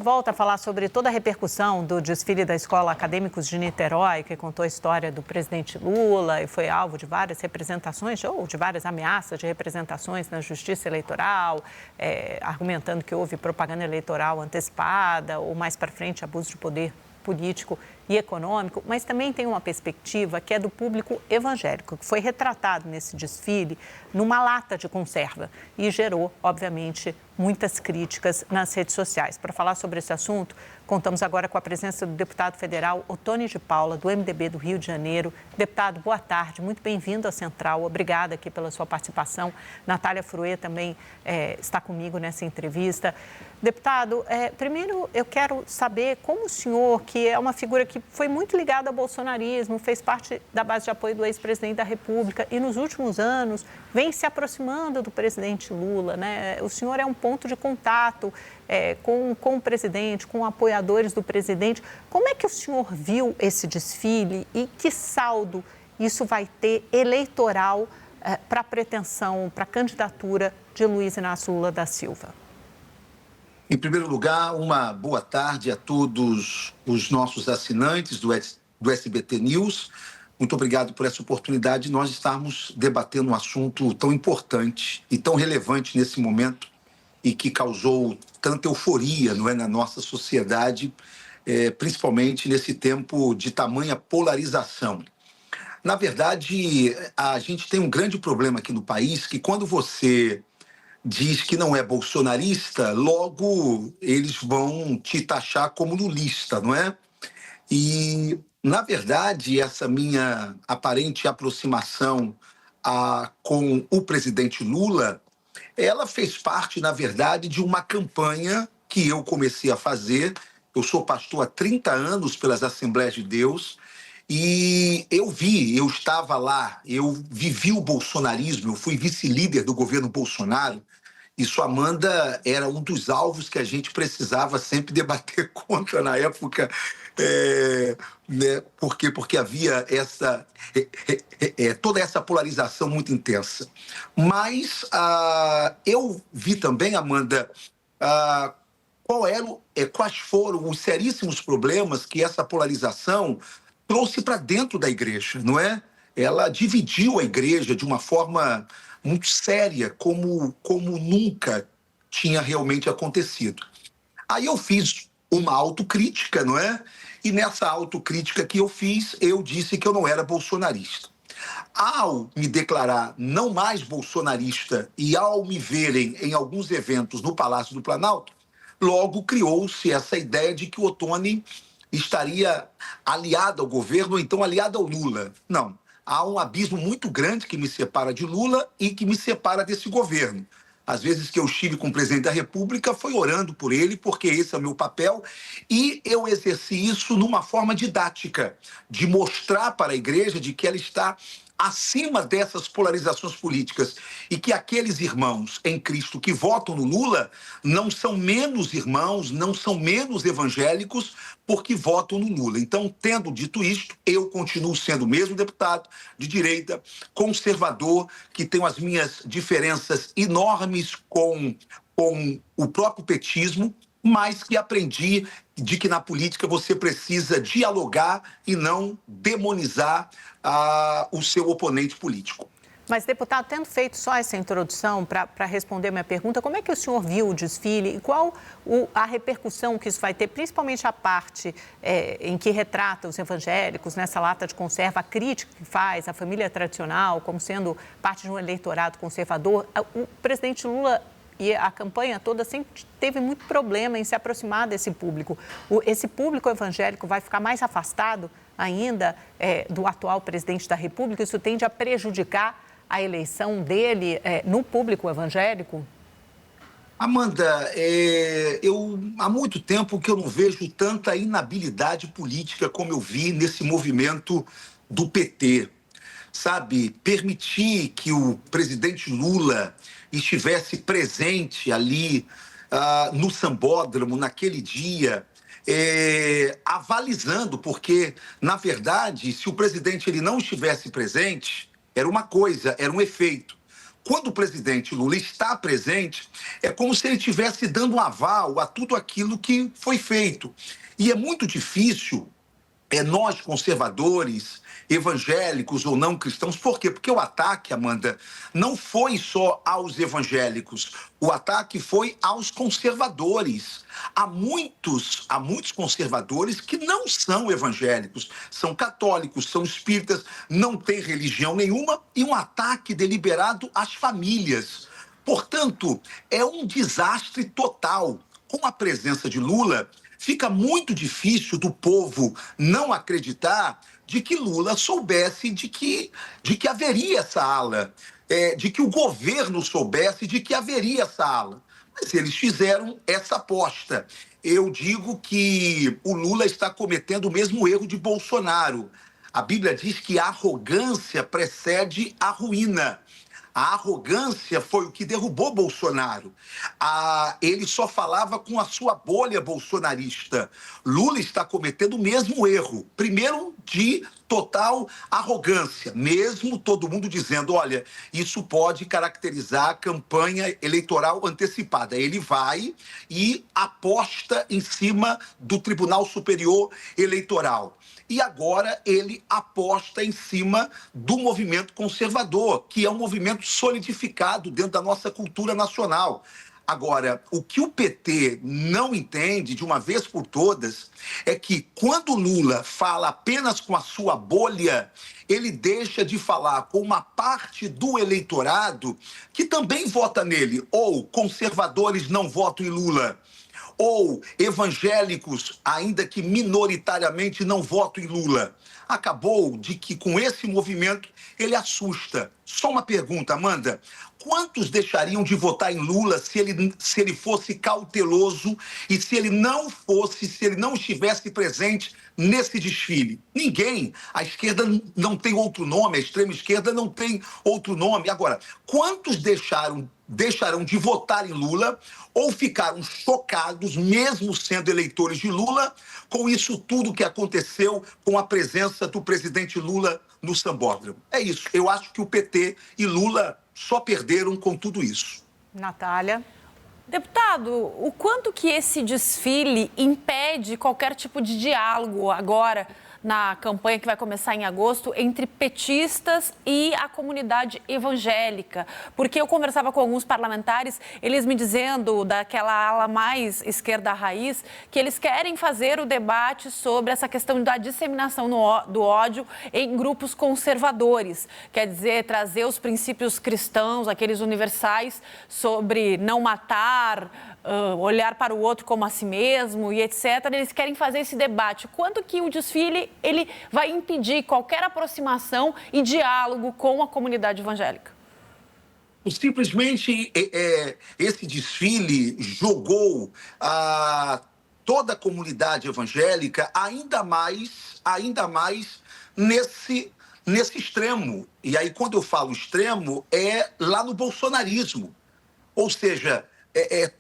volta a falar sobre toda a repercussão do desfile da Escola Acadêmicos de Niterói, que contou a história do presidente Lula e foi alvo de várias representações, ou de várias ameaças de representações na Justiça Eleitoral, argumentando que houve propaganda eleitoral antecipada ou mais para frente abuso de poder político e econômico, mas também tem uma perspectiva que é do público evangélico, que foi retratado nesse desfile numa lata de conserva e gerou, obviamente, muitas críticas nas redes sociais. Para falar sobre esse assunto, contamos agora com a presença do deputado federal Ottoni de Paula, do MDB do Rio de Janeiro. Deputado, boa tarde, muito bem-vindo à Central, obrigada aqui pela sua participação. Natália Fruê também está comigo nessa entrevista. Deputado, primeiro eu quero saber como o senhor, que é uma figura que foi muito ligada ao bolsonarismo, fez parte da base de apoio do ex-presidente da República e nos últimos anos vem se aproximando do presidente Lula, né? O senhor é um ponto de contato com o presidente, com apoiadores do presidente. Como é que o senhor viu esse desfile e que saldo isso vai ter eleitoral para a pretensão, para a candidatura de Luiz Inácio Lula da Silva? Em primeiro lugar, uma boa tarde a todos os nossos assinantes do SBT News. Muito obrigado por essa oportunidade de nós estarmos debatendo um assunto tão importante e tão relevante nesse momento e que causou tanta euforia, não é, na nossa sociedade, principalmente nesse tempo de tamanha polarização. Na verdade, a gente tem um grande problema aqui no país, que quando você diz que não é bolsonarista, logo eles vão te taxar como lulista, não é? E, na verdade, essa minha aparente aproximação com o presidente Lula, ela fez parte, na verdade, de uma campanha que eu comecei a fazer. Eu sou pastor há 30 anos pelas Assembleias de Deus e eu estava lá, eu vivi o bolsonarismo, eu fui vice-líder do governo Bolsonaro. Isso, Amanda, era um dos alvos que a gente precisava sempre debater contra na época, né? Porque havia toda essa polarização muito intensa. Mas eu vi também, Amanda, quais foram os seríssimos problemas que essa polarização trouxe para dentro da igreja, não é? Ela dividiu a igreja de uma forma muito séria, como nunca tinha realmente acontecido. Aí eu fiz uma autocrítica, não é? E nessa autocrítica que eu fiz, eu disse que eu não era bolsonarista. Ao me declarar não mais bolsonarista e ao me verem em alguns eventos no Palácio do Planalto, logo criou-se essa ideia de que o Ottoni estaria aliado ao governo ou então aliado ao Lula. Não. Há um abismo muito grande que me separa de Lula e que me separa desse governo. Às vezes que eu estive com o presidente da República foi orando por ele, porque esse é o meu papel, e eu exerci isso numa forma didática, de mostrar para a igreja de que ela está acima dessas polarizações políticas e que aqueles irmãos em Cristo que votam no Lula não são menos irmãos, não são menos evangélicos porque votam no Lula. Então, tendo dito isto, eu continuo sendo o mesmo deputado de direita, conservador, que tenho as minhas diferenças enormes com o próprio petismo, mas que aprendi de que na política você precisa dialogar e não demonizar o seu oponente político. Mas, deputado, tendo feito só essa introdução para responder minha pergunta, como é que o senhor viu o desfile e qual a repercussão que isso vai ter, principalmente a parte em que retrata os evangélicos nessa lata de conserva, a crítica que faz à família tradicional como sendo parte de um eleitorado conservador? O presidente Lula e a campanha toda sempre teve muito problema em se aproximar desse público. Esse público evangélico vai ficar mais afastado ainda do atual presidente da República? Isso tende a prejudicar a eleição dele no público evangélico? Amanda, há muito tempo que eu não vejo tanta inabilidade política como eu vi nesse movimento do PT. Sabe, permitir que o presidente Lula estivesse presente ali no Sambódromo naquele dia, avalizando, porque, na verdade, se o presidente ele não estivesse presente, era uma coisa, era um efeito. quando o presidente Lula está presente, é como se ele estivesse dando um aval a tudo aquilo que foi feito. E é muito difícil nós, conservadores, evangélicos ou não cristãos. Por quê? Porque o ataque, Amanda, não foi só aos evangélicos. O ataque foi aos conservadores. Há muitos conservadores que não são evangélicos, são católicos, são espíritas, não têm religião nenhuma, e um ataque deliberado às famílias. Portanto, é um desastre total. Com a presença de Lula, fica muito difícil do povo não acreditar de que Lula soubesse de que haveria essa ala, de que o governo soubesse de que haveria essa ala. Mas eles fizeram essa aposta. Eu digo que o Lula está cometendo o mesmo erro de Bolsonaro. A Bíblia diz que a arrogância precede a ruína. A arrogância foi o que derrubou Bolsonaro. Ele só falava com a sua bolha bolsonarista. Lula está cometendo o mesmo erro. Primeiro, de total arrogância, mesmo todo mundo dizendo, olha, isso pode caracterizar a campanha eleitoral antecipada. Ele vai e aposta em cima do Tribunal Superior Eleitoral. E agora ele aposta em cima do movimento conservador, que é um movimento solidificado dentro da nossa cultura nacional. Agora, o que o PT não entende, de uma vez por todas, é que quando Lula fala apenas com a sua bolha, ele deixa de falar com uma parte do eleitorado que também vota nele, ou conservadores não votam em Lula, ou evangélicos, ainda que minoritariamente, não votam em Lula. Acabou de que, com esse movimento, ele assusta. Só uma pergunta, Amanda. Quantos deixariam de votar em Lula se ele fosse cauteloso e se ele não estivesse presente nesse desfile? Ninguém. A esquerda não tem outro nome, a extrema esquerda não tem outro nome. Agora, quantos deixarão de votar em Lula ou ficaram chocados, mesmo sendo eleitores de Lula, com isso tudo que aconteceu com a presença do presidente Lula no Sambódromo? É isso. Eu acho que o PT e Lula só perderam com tudo isso. Natália. Deputado, o quanto que esse desfile impede qualquer tipo de diálogo agora na campanha que vai começar em agosto entre petistas e a comunidade evangélica? Porque eu conversava com alguns parlamentares, eles me dizendo, daquela ala mais esquerda raiz, que eles querem fazer o debate sobre essa questão da disseminação do ódio em grupos conservadores. Quer dizer, trazer os princípios cristãos, aqueles universais, sobre não matar, olhar para o outro como a si mesmo e etc. Eles querem fazer esse debate. Quanto que o desfile ele vai impedir qualquer aproximação e diálogo com a comunidade evangélica? Simplesmente esse desfile jogou toda a comunidade evangélica ainda mais nesse extremo. E aí, quando eu falo extremo, é lá no bolsonarismo. Ou seja,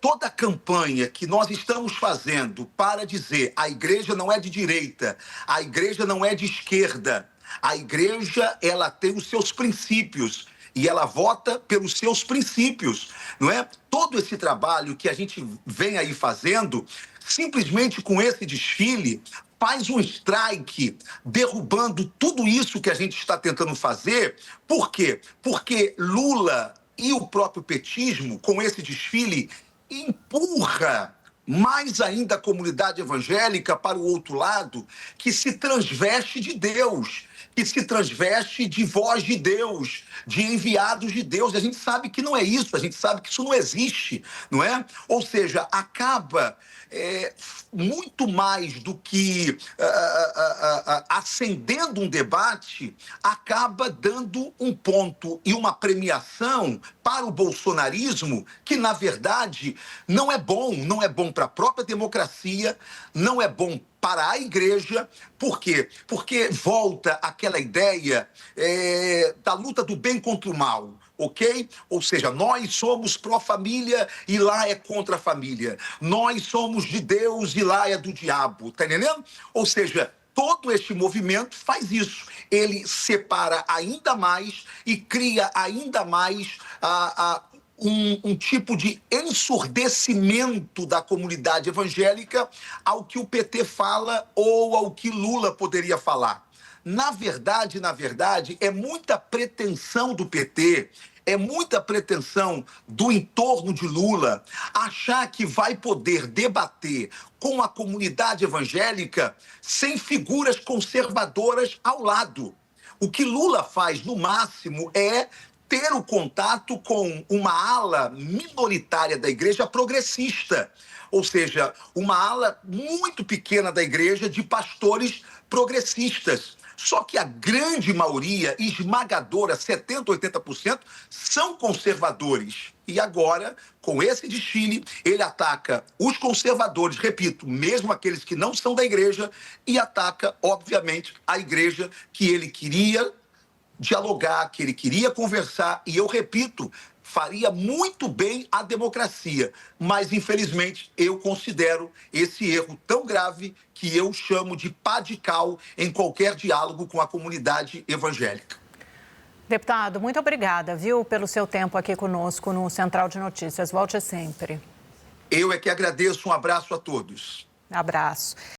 toda a campanha que nós estamos fazendo para dizer a igreja não é de direita, a igreja não é de esquerda, a igreja ela tem os seus princípios e ela vota pelos seus princípios, não é? Todo esse trabalho que a gente vem aí fazendo, simplesmente com esse desfile, faz um strike derrubando tudo isso que a gente está tentando fazer. Por quê? Porque Lula e o próprio petismo, com esse desfile, empurra mais ainda a comunidade evangélica para o outro lado, que se transveste de Deus, que se transveste de voz de Deus, de enviados de Deus. A gente sabe que não é isso, a gente sabe que isso não existe, não é? Ou seja, acaba muito mais do que acendendo um debate, acaba dando um ponto e uma premiação para o bolsonarismo que, na verdade, não é bom para a própria democracia, não é bom para a igreja. Por quê? Porque volta aquela ideia da luta do bem contra o mal, ok? Ou seja, nós somos pró-família e lá é contra a família. Nós somos de Deus e lá é do diabo, tá entendendo? Ou seja, todo este movimento faz isso. Ele separa ainda mais e cria ainda mais um tipo de ensurdecimento da comunidade evangélica ao que o PT fala ou ao que Lula poderia falar. Na verdade, é muita pretensão do PT, é muita pretensão do entorno de Lula achar que vai poder debater com a comunidade evangélica sem figuras conservadoras ao lado. O que Lula faz, no máximo, é ter o contato com uma ala minoritária da igreja progressista, ou seja, uma ala muito pequena da igreja de pastores progressistas. Só que a grande maioria, esmagadora, 70%, 80%, são conservadores. E agora, com esse desfile, ele ataca os conservadores, repito, mesmo aqueles que não são da igreja, e ataca, obviamente, a igreja que ele queria dialogar, que ele queria conversar, e eu repito, faria muito bem à democracia, mas infelizmente eu considero esse erro tão grave que eu chamo de pá de cal em qualquer diálogo com a comunidade evangélica. Deputado, muito obrigada, viu, pelo seu tempo aqui conosco no Central de Notícias. Volte sempre. Eu é que agradeço, um abraço a todos. Abraço.